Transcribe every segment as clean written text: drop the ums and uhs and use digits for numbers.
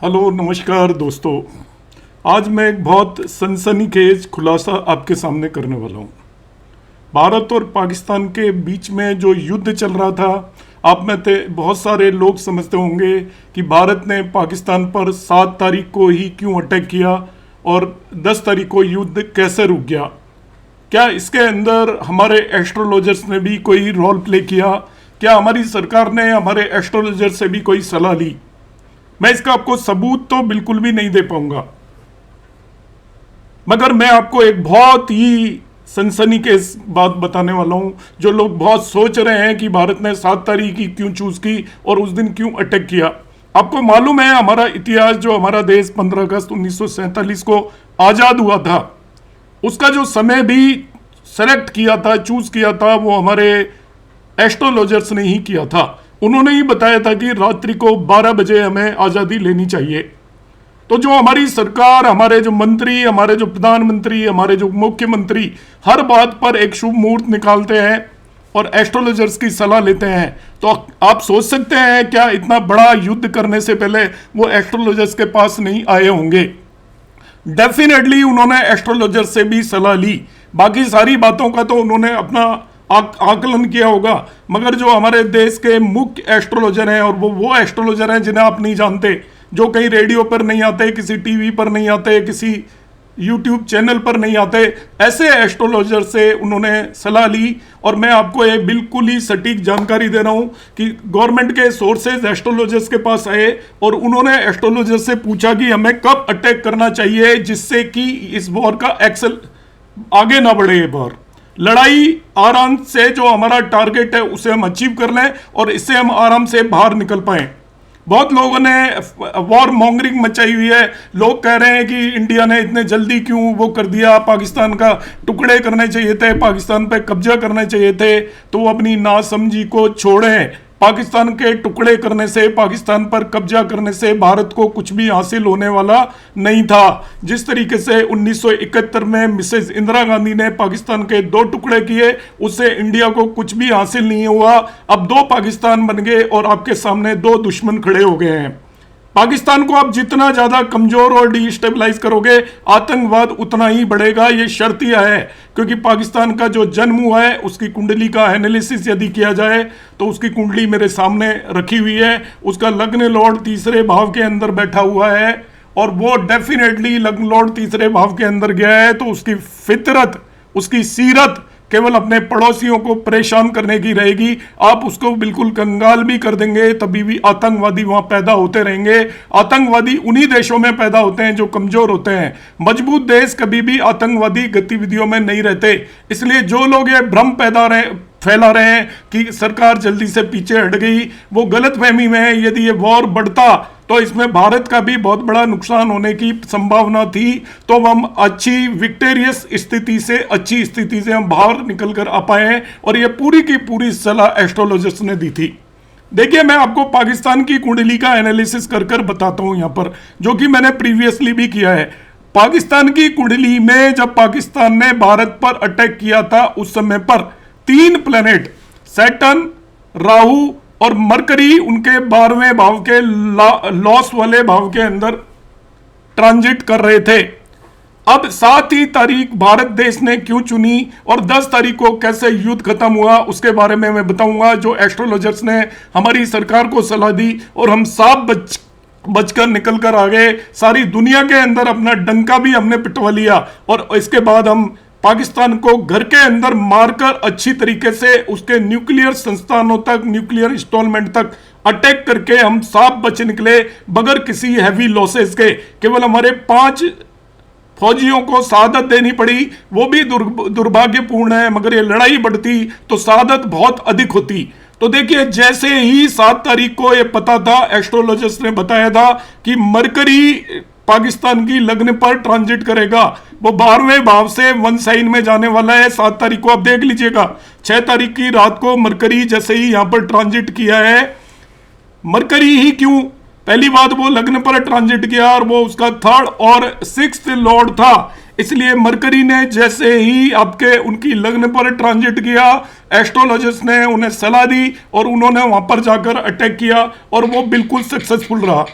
Hello नमस्कार दोस्तों। आज मैं एक बहुत सनसनीखेज खुलासा आपके सामने करने वाला हूँ। भारत और पाकिस्तान के बीच में जो युद्ध चल रहा था, आप में से बहुत सारे लोग समझते होंगे कि भारत ने पाकिस्तान पर 7 तारीख को ही क्यों अटैक किया और 10 तारीख को युद्ध कैसे रुक गया। क्या इसके अंदर हमारे एस्ट्रोलॉजर्स ने भी कोई रोल प्ले किया? क्या हमारी सरकार ने हमारे एस्ट्रोलॉजर से भी कोई सलाह ली? मैं इसका आपको सबूत तो बिल्कुल भी नहीं दे पाऊंगा, मगर मैं आपको एक बहुत ही सनसनी के बात बताने वाला हूं। जो लोग बहुत सोच रहे हैं कि भारत ने 7 तारीख की क्यों चूज की और उस दिन क्यों अटैक किया। आपको मालूम है हमारा इतिहास, जो हमारा देश 15 अगस्त 1947 को आज़ाद हुआ था, उसका जो समय भी सेलेक्ट किया था, चूज किया था, वो हमारे एस्ट्रोलॉजर्स ने ही किया था। उन्होंने ही बताया था कि रात्रि को 12 बजे हमें आज़ादी लेनी चाहिए। तो जो हमारी सरकार, हमारे जो मंत्री, हमारे जो प्रधानमंत्री, हमारे जो मुख्यमंत्री हर बात पर एक शुभ मुहूर्त निकालते हैं और एस्ट्रोलॉजर्स की सलाह लेते हैं, तो आप सोच सकते हैं क्या इतना बड़ा युद्ध करने से पहले वो एस्ट्रोलॉजर्स के पास नहीं आए होंगे। डेफिनेटली उन्होंने एस्ट्रोलॉजर से भी सलाह ली। बाकी सारी बातों का तो उन्होंने अपना आकलन किया होगा, मगर जो हमारे देश के मुख्य एस्ट्रोलॉजर हैं, और वो एस्ट्रोलॉजर हैं जिन्हें आप नहीं जानते, जो कहीं रेडियो पर नहीं आते, किसी टीवी पर नहीं आते, किसी यूट्यूब चैनल पर नहीं आते, ऐसे एस्ट्रोलॉजर से उन्होंने सलाह ली। और मैं आपको एक बिल्कुल ही सटीक जानकारी दे रहा हूं कि गवर्नमेंट के सोर्सेज एस्ट्रोलॉजर्स के पास आए और उन्होंने एस्ट्रोलॉजर से पूछा कि हमें कब अटैक करना चाहिए जिससे कि इस वॉर का एक्सेल आगे ना बढ़े। ये वॉर लड़ाई आराम से, जो हमारा टारगेट है उसे हम अचीव कर लें और इससे हम आराम से बाहर निकल पाएं। बहुत लोगों ने वॉर मॉन्गरिंग मचाई हुई है। लोग कह रहे हैं कि इंडिया ने इतने जल्दी क्यों वो कर दिया, पाकिस्तान का टुकड़े करने चाहिए थे, पाकिस्तान पे कब्जा करने चाहिए थे। तो वो अपनी नासमझी को छोड़ें। पाकिस्तान के टुकड़े करने से, पाकिस्तान पर कब्जा करने से भारत को कुछ भी हासिल होने वाला नहीं था। जिस तरीके से 1971 में मिसेज इंदिरा गांधी ने पाकिस्तान के 2 टुकड़े किए, उससे इंडिया को कुछ भी हासिल नहीं हुआ। अब 2 पाकिस्तान बन गए और आपके सामने 2 दुश्मन खड़े हो गए हैं। पाकिस्तान को आप जितना ज्यादा कमजोर और डिस्टेबलाइज करोगे, आतंकवाद उतना ही बढ़ेगा। ये शर्तिया है, क्योंकि पाकिस्तान का जो जन्म हुआ है उसकी कुंडली का एनालिसिस यदि किया जाए तो उसकी कुंडली मेरे सामने रखी हुई है। उसका लग्न लॉर्ड तीसरे भाव के अंदर बैठा हुआ है और वो डेफिनेटली लग्न लॉर्ड तीसरे भाव के अंदर गया है, तो उसकी फितरत, उसकी सीरत केवल अपने पड़ोसियों को परेशान करने की रहेगी। आप उसको बिल्कुल कंगाल भी कर देंगे, तभी भी आतंकवादी वहां पैदा होते रहेंगे। आतंकवादी उन्हीं देशों में पैदा होते हैं जो कमजोर होते हैं। मजबूत देश कभी भी आतंकवादी गतिविधियों में नहीं रहते। इसलिए जो लोग ये भ्रम फैला रहे हैं कि सरकार जल्दी से पीछे हट गई, वो गलत फहमी में है। यदि ये वॉर बढ़ता तो इसमें भारत का भी बहुत बड़ा नुकसान होने की संभावना थी। तो हम अच्छी विक्टोरियस स्थिति से, अच्छी स्थिति से हम बाहर निकल कर आ पाए, और ये पूरी की पूरी सलाह एस्ट्रोलॉजर्स ने दी थी। देखिए, मैं आपको पाकिस्तान की कुंडली का एनालिसिस कर बताता हूं यहां पर, जो कि मैंने प्रीवियसली भी किया है। पाकिस्तान की कुंडली में जब पाकिस्तान ने भारत पर अटैक किया था, उस समय पर 3 प्लेनेट सैटर्न, राहु और मरकरी उनके 12वें भाव के लॉस वाले भाव के अंदर ट्रांजिट कर रहे थे। अब 7 ही तारीख भारत देश ने क्यों चुनी और 10 तारीख को कैसे युद्ध खत्म हुआ, उसके बारे में मैं बताऊंगा। जो एस्ट्रोलॉजर्स ने हमारी सरकार को सलाह दी और हम साफ बचकर निकल कर आ गए। सारी दुनिया के अंदर अपना डंका भी हमने पिटवा लिया और इसके बाद हम पाकिस्तान को घर के अंदर मारकर अच्छी तरीके से उसके न्यूक्लियर संस्थानों तक, न्यूक्लियर इंस्टॉलमेंट तक अटैक करके हम साफ बच निकले बगैर किसी हैवी लॉसेस के। केवल हमारे 5 फौजियों को शहादत देनी पड़ी, वो भी दुर्भाग्यपूर्ण है, मगर ये लड़ाई बढ़ती तो शहादत बहुत अधिक होती। तो देखिए, जैसे ही 7 तारीख को ये पता था, एस्ट्रोलॉजर्स ने बताया था कि मरकरी पाकिस्तान की लग्न पर ट्रांजिट करेगा। वो 12वें भाव से 1 साइन में जाने वाला है। 7 तारीख को आप देख लीजिएगा। 6 तारीख की रात को मरकरी जैसे ही यहां पर ट्रांजिट किया है, मरकरी ही क्यों, पहली बात वो लग्न पर ट्रांजिट किया और वो उसका 3rd और 6th लॉर्ड था। इसलिए मरकरी ने जैसे ही आपके उनकी लग्न पर ट्रांजिट किया, एस्ट्रोलॉजर्स ने उन्हें सलाह दी और उन्होंने वहां पर जाकर अटैक किया और वो बिल्कुल सक्सेसफुल रहा।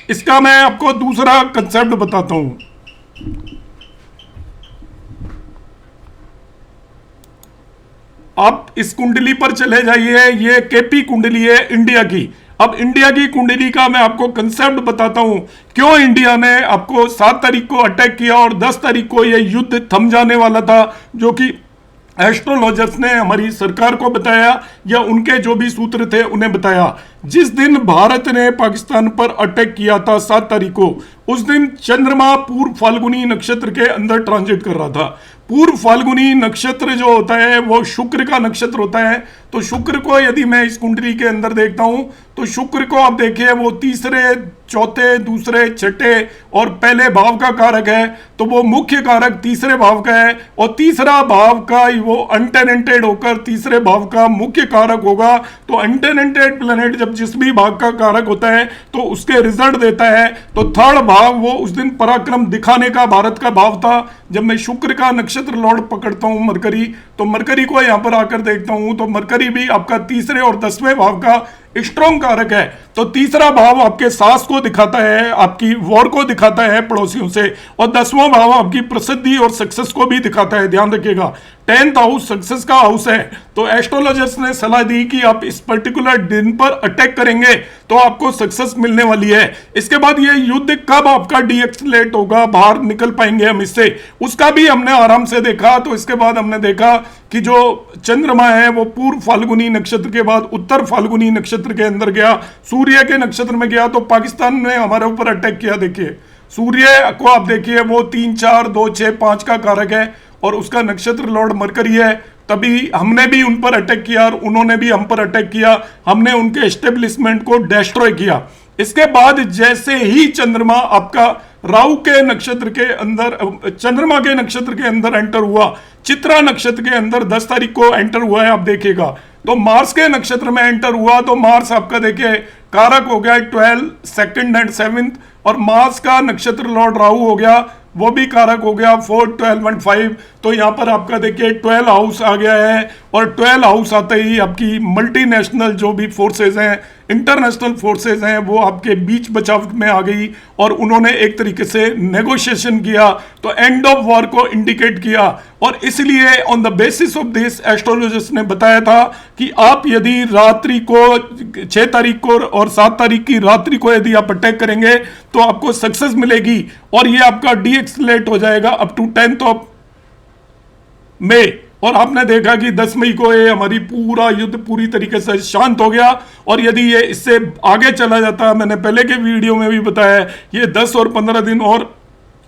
इसका मैं आपको दूसरा कंसेप्ट बताता हूं। आप इस कुंडली पर चले जाइए, ये केपी कुंडली है इंडिया की। अब इंडिया की कुंडली का मैं आपको कंसेप्ट बताता हूं, क्यों इंडिया ने आपको 7 तारीख को अटैक किया और 10 तारीख को यह युद्ध थम जाने वाला था, जो कि एस्ट्रोलॉजर्स ने हमारी सरकार को बताया या उनके जो भी सूत्र थे उन्हें बताया। जिस दिन भारत ने पाकिस्तान पर अटैक किया था 7 तारीख को, उस दिन चंद्रमा पूर्व फाल्गुनी नक्षत्र के अंदर ट्रांजिट कर रहा था। पूर्व फाल्गुनी नक्षत्र जो होता है वो शुक्र का नक्षत्र होता है। तो शुक्र को यदि मैं इस कुंडली के अंदर देखता हूं तो शुक्र को आप देखिए वो तीसरे, चौथे, दूसरे, छठे और पहले भाव का कारक है। तो वो मुख्य कारक तीसरे भाव का है और तीसरा भाव का वो अनटेनेंटेड होकर तीसरे भाव का मुख्य कारक होगा। तो अनटेनेंटेड प्लैनेट जब जिस भी भाव का कारक होता है तो उसके रिजल्ट देता है। तो थर्ड भाव वो उस दिन पराक्रम दिखाने का भारत का भाव था। जब मैं शुक्र का नक्षत्र लॉर्ड पकड़ता हूं मरकरी, तो मरकरी को यहां पर आकर देखता हूं तो मरकरी भी आपका तीसरे और 10वें भाव का स्ट्रॉन्ग कारक है। तो तीसरा भाव आपके सास को दिखाता है, आपकी वॉर को दिखाता है पड़ोसियों से, और 10वां भाव आपकी प्रसिद्धि और सक्सेस को भी दिखाता है। ध्यान रखिएगा 10th हाउस सक्सेस का हाउस है। तो एस्ट्रोलॉजर्स ने सलाह दी कि आप इस पर्टिकुलर दिन पर अटैक करेंगे तो आपको सक्सेस मिलने वाली है। इसके बाद ये युद्ध कब आपका डीएक्सलेट होगा, बाहर निकल पाएंगे हम इससे, उसका भी हमने आराम से देखा। तो इसके बाद हमने देखा कि जो चंद्रमा है वो पूर्व फाल्गुनी नक्षत्र के बाद उत्तर फाल्गुनी नक्षत्र के अंदर गया, सूर्य के नक्षत्र में गया। तो पाकिस्तान ने हमारे ऊपर अटैक किया। देखिए सूर्य को आप देखिए वो 3, 4, 2, 6, 5 का कारक है और उसका नक्षत्र लॉर्ड मरकरी है। तभी हमने भी उन पर अटैक किया और उन्होंने भी हम पर अटैक किया। हमने उनके एस्टेब्लिशमेंट को डिस्ट्रॉय किया। इसके बाद जैसे ही चंद्रमा आपका राहु के नक्षत्र के अंदर, चंद्रमा के नक्षत्र के अंदर एंटर हुआ, चित्रा नक्षत्र के अंदर 10 तारीख को एंटर हुआ है, आप देखिएगा। तो मार्स के नक्षत्र में एंटर हुआ तो मार्स आपका देखिए कारक हो गया 12, 2nd एंड 7th, और मार्स का नक्षत्र लॉर्ड राहु हो गया, वो भी कारक हो गया 4, 12 एंड 5। तो यहाँ पर आपका देखिए 12 हाउस आ गया है और 12 हाउस आते ही आपकी मल्टीनेशनल जो भी फोर्सेज हैं, इंटरनेशनल फोर्सेज हैं, वो आपके बीच बचाव में आ गई और उन्होंने एक तरीके से नेगोशिएशन किया, तो एंड ऑफ वॉर को इंडिकेट किया। और इसलिए on the basis of this astrologers ने बताया था कि आप यदि रात्रि को 6 तारीख को और 7 तारीख की रात्रि को यदि आप अटैक करेंगे तो आपको सक्सेस मिलेगी और ये आपका डीएक्सलेट हो जाएगा up to 10th of May. और आपने देखा कि 10 मई को ये हमारी पूरा युद्ध पूरी तरीके से शांत हो गया। और यदि ये इससे आगे चला जाता, मैंने पहले के वीडियो में भी बताया, ये 10 और 15 दिन और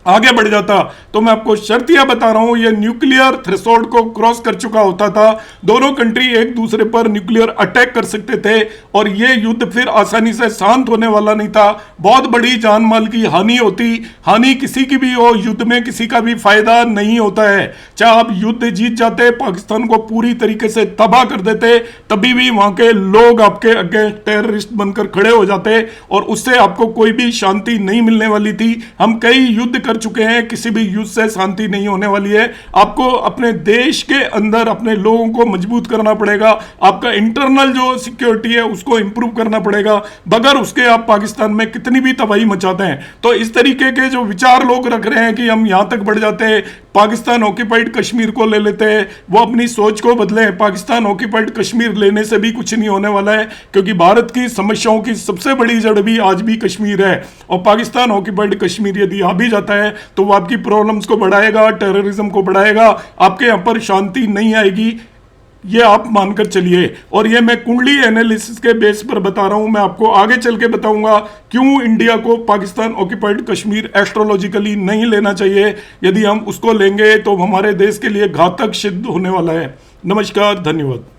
आगे बढ़ जाता तो मैं आपको शर्तिया बता रहा हूं, ये न्यूक्लियर थ्रेशोल्ड को क्रॉस कर चुका होता था। दोनों कंट्री एक दूसरे पर न्यूक्लियर अटैक कर सकते थे और ये युद्ध फिर आसानी से शांत होने वाला नहीं था। बहुत बड़ी जान माल की हानि होती, हानि किसी की भी हो, युद्ध में किसी का भी फायदा नहीं होता है। चाहे आप युद्ध जीत जाते, पाकिस्तान को पूरी तरीके से तबाह कर देते, तभी भी वहां के लोग आपके अगेंस्ट टेररिस्ट बनकर खड़े हो जाते और उससे आपको कोई भी शांति नहीं मिलने वाली थी। हम कई युद्ध चुके हैं, किसी भी युद्ध से शांति नहीं होने वाली है। आपको अपने देश के अंदर अपने लोगों को मजबूत करना पड़ेगा, आपका इंटरनल जो सिक्योरिटी है उसको इंप्रूव करना पड़ेगा। बगैर उसके आप पाकिस्तान में कितनी भी तबाही मचाते हैं। तो इस तरीके के जो विचार लोग रख रहे हैं कि हम यहां तक बढ़ जाते हैं, पाकिस्तान ऑक्यूपाइड कश्मीर को ले लेते हैं, वो अपनी सोच को बदले। पाकिस्तान ऑक्यूपाइड कश्मीर लेने से भी कुछ नहीं होने वाला है, क्योंकि भारत की समस्याओं की सबसे बड़ी जड़ भी आज भी कश्मीर है। और पाकिस्तान ऑक्यूपाइड कश्मीर यदि आ भी जाता है तो वो आपकी प्रॉब्लम्स को बढ़ाएगा, टेररिज्म को बढ़ाएगा, आपके यहां पर शांति नहीं आएगी, ये आप मानकर चलिए। और ये मैं कुंडली एनालिसिस के बेस पर बता रहा हूं। मैं आपको आगे चल के बताऊंगा क्यों इंडिया को पाकिस्तान ऑक्यूपाइड कश्मीर एस्ट्रोलॉजिकली नहीं लेना चाहिए। यदि हम उसको लेंगे तो हमारे देश के लिए घातक सिद्ध होने वाला है। नमस्कार, धन्यवाद।